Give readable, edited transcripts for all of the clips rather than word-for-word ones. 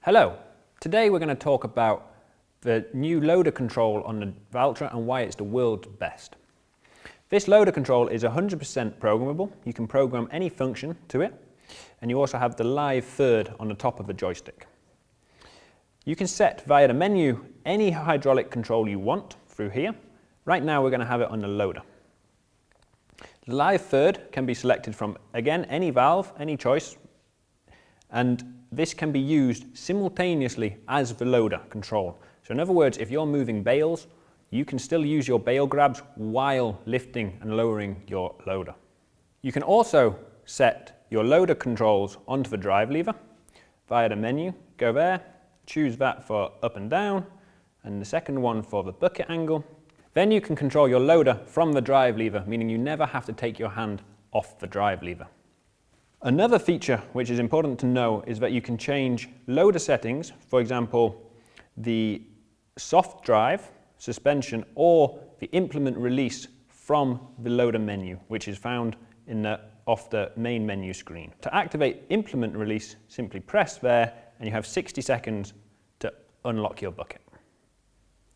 Hello, today we're going to talk about the new loader control on the Valtra and why it's the world's best. This loader control is 100% programmable. You can program any function to it, and you also have the live third on the top of the joystick. You can set via the menu any hydraulic control you want through here. Right now we're going to have it on the loader. The live third can be selected from, again, any valve, any choice, and this can be used simultaneously as the loader control. So in other words, if you're moving bales, you can still use your bale grabs while lifting and lowering your loader. You can also set your loader controls onto the drive lever via the menu. Go there, choose that for up and down, and the second one for the bucket angle. Then you can control your loader from the drive lever, meaning you never have to take your hand off the drive lever. Another feature which is important to know is that you can change loader settings, for example, the soft drive, suspension, or the implement release from the loader menu, which is found off the main menu screen. To activate implement release, simply press there and you have 60 seconds to unlock your bucket.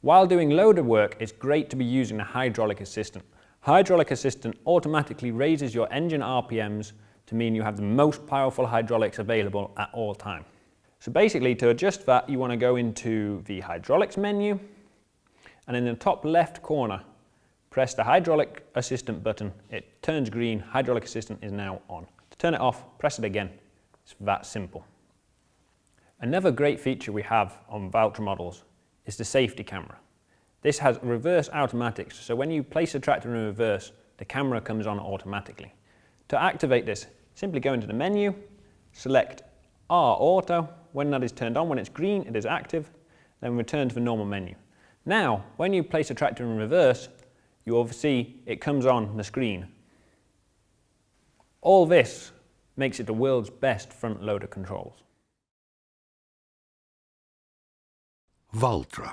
While doing loader work, it's great to be using the hydraulic assistant. Hydraulic assistant automatically raises your engine RPMs to mean you have the most powerful hydraulics available at all time. So basically, to adjust that, you want to go into the hydraulics menu, and in the top left corner, press the hydraulic assistant button. It turns green, hydraulic assistant is now on. To turn it off, press it again. It's that simple. Another great feature we have on Valtra models is the safety camera. This has reverse automatics, so when you place a tractor in reverse, the camera comes on automatically. To activate this, simply go into the menu, select R Auto. When that is turned on, when it's green, it is active, then return to the normal menu. Now, when you place a tractor in reverse, you will see it comes on the screen. All this makes it the world's best front loader controls. Valtra,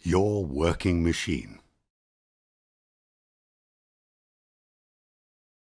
your working machine.